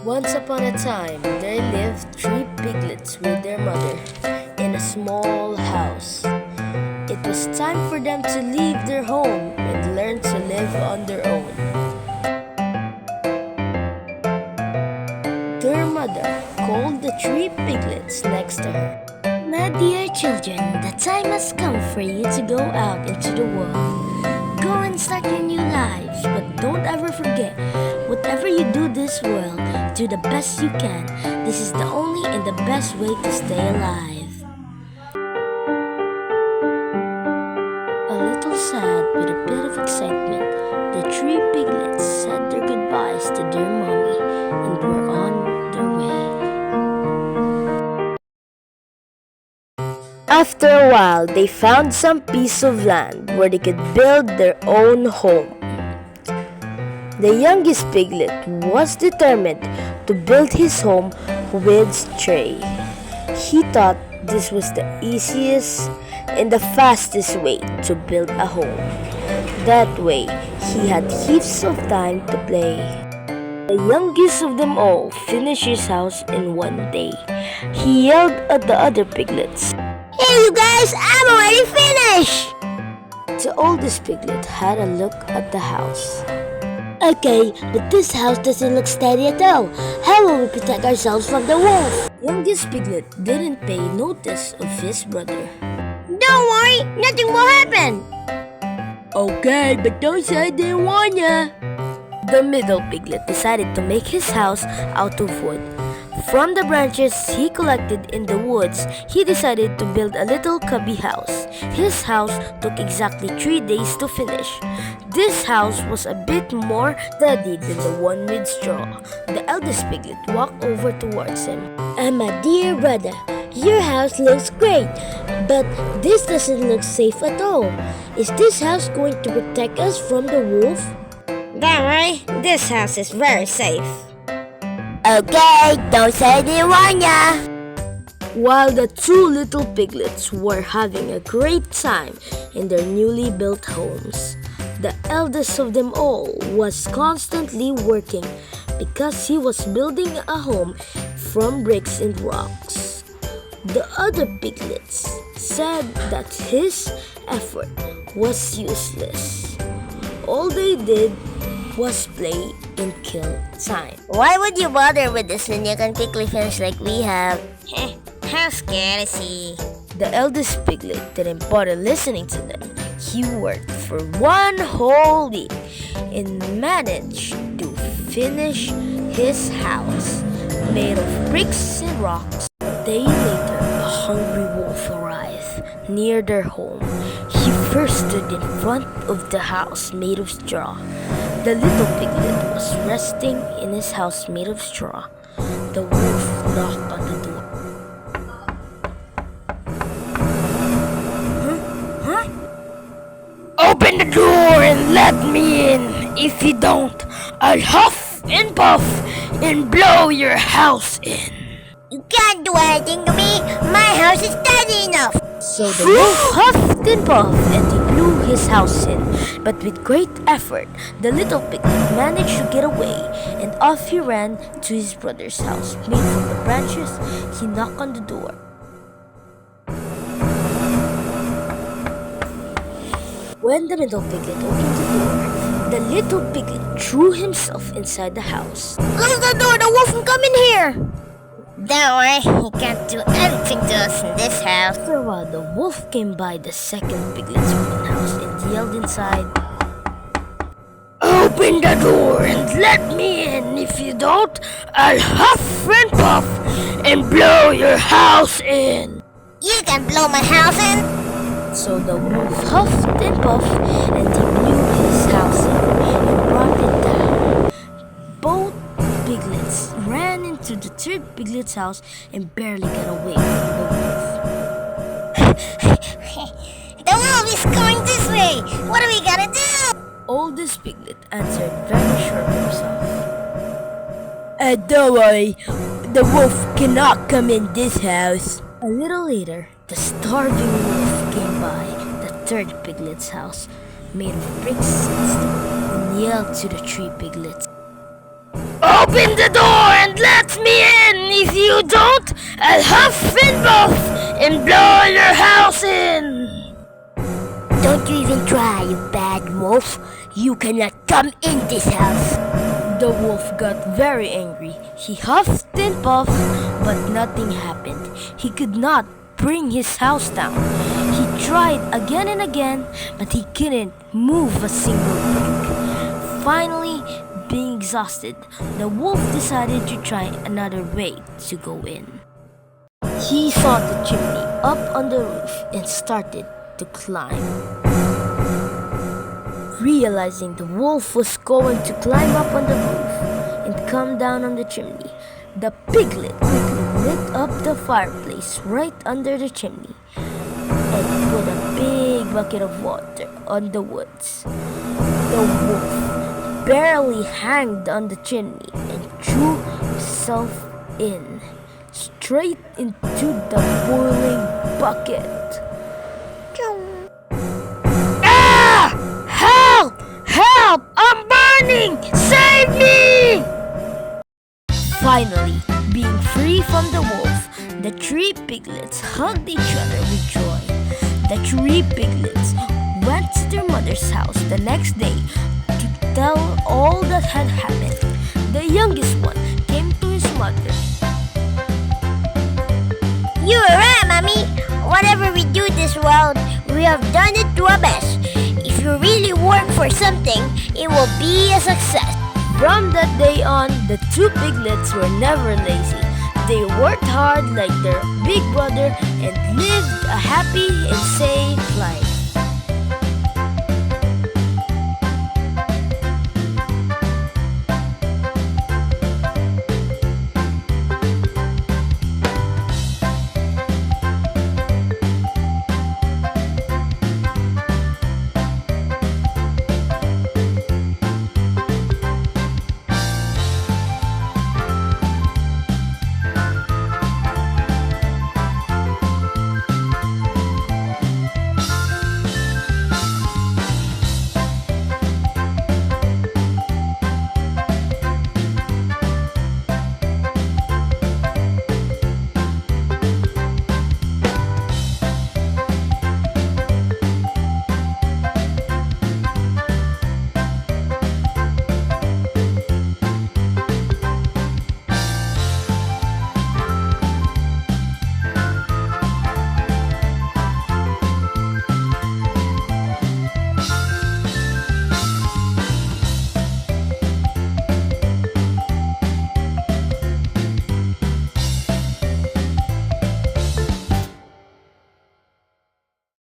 Once upon a time, there lived three piglets with their mother in a small house. It was time for them to leave their home and learn to live on their own. Their mother called the three piglets next to her. My dear children, the time has come for you to go out into the world. Go and start your new lives, but don't ever forget, whatever you do this world, do the best you can. This is the only and the best way to stay alive. A little sad with a bit of excitement, the three piglets said their goodbyes to their mommy and were on their way. After a while, they found some piece of land where they could build their own home. The youngest piglet was determined to build his home with straw. He thought this was the easiest and the fastest way to build a home. That way, he had heaps of time to play. The youngest of them all finished his house in one day. He yelled at the other piglets, Hey you guys, I'm already finished! The oldest piglet had a look at the house. Okay, but this house doesn't look steady at all. How will we protect ourselves from the wolf? Youngest piglet didn't pay notice of his brother. Don't worry, nothing will happen. Okay, but don't say I didn't warn ya. The middle piglet decided to make his house out of wood. From the branches he collected in the woods, he decided to build a little cubby house. His house took exactly 3 days to finish. This house was a bit more sturdy than the one with straw. The eldest piglet walked over towards him. My dear brother, your house looks great, but this doesn't look safe at all. Is this house going to protect us from the wolf? Don't worry, this house is very safe. Okay, don't say I didn't warn ya. While the two little piglets were having a great time in their newly built homes, the eldest of them all was constantly working because he was building a home from bricks and rocks. The other piglets said that his effort was useless. All they did was play and kill time. Why would you bother with this when you can quickly finish like we have? How scared is he? The eldest piglet didn't bother listening to them. He worked for one whole week and managed to finish his house made of bricks and rocks. A day later, a hungry wolf arrived near their home. He first stood in front of the house made of straw. The little piglet was resting in his house made of straw. The wolf knocked on the door. Huh? Open the door and let me in. If you don't, I'll huff and puff and blow your house in. You can't do anything to me. My house is steady enough. So the wolf huffed and puffed and he blew his house in. But with great effort, the little piglet managed to get away and off he ran to his brother's house. Made from the branches, he knocked on the door. When the middle piglet opened the door, the little piglet threw himself inside the house. Close the door, the wolf will come in here. Don't worry, he can't do anything to us in this house. After a while, the wolf came by the second piglet's wooden house and yelled inside, Open the door and let me in. If you don't, I'll huff and puff and blow your house in. You can blow my house in? So the wolf huffed and puffed and he blew his house in and brought it down. Both piglets ran into the third piglet's house and barely got away from the wolf. The wolf is going this way. What are we gonna do? Oldest piglet answered very sure of himself. Don't worry, the wolf cannot come in this house. A little later, the starving wolf came by the third piglet's house, made of bricks and stone, and yelled to the three piglets, Open the door and and blow your house in! Don't you even try, you bad wolf. You cannot come in this house. The wolf got very angry. He huffed and puffed, but nothing happened. He could not bring his house down. He tried again and again, but he couldn't move a single brick. Finally, being exhausted, the wolf decided to try another way to go in. He saw the chimney up on the roof and started to climb. Realizing the wolf was going to climb up on the roof and come down on the chimney, the piglet quickly lit up the fireplace right under the chimney and put a big bucket of water on the woods. The wolf barely hanged on the chimney and threw himself in, straight into the boiling bucket. Ah! Help! Help! I'm burning! Save me! Finally, being free from the wolf, the three piglets hugged each other with joy. The three piglets went to their mother's house the next day to tell all that had happened. The youngest one came to his mother. You are right, Mommy. Whatever we do this world, we have done it to our best. If you really work for something, it will be a success. From that day on, the two piglets were never lazy. They worked hard like their big brother and lived a happy and safe life.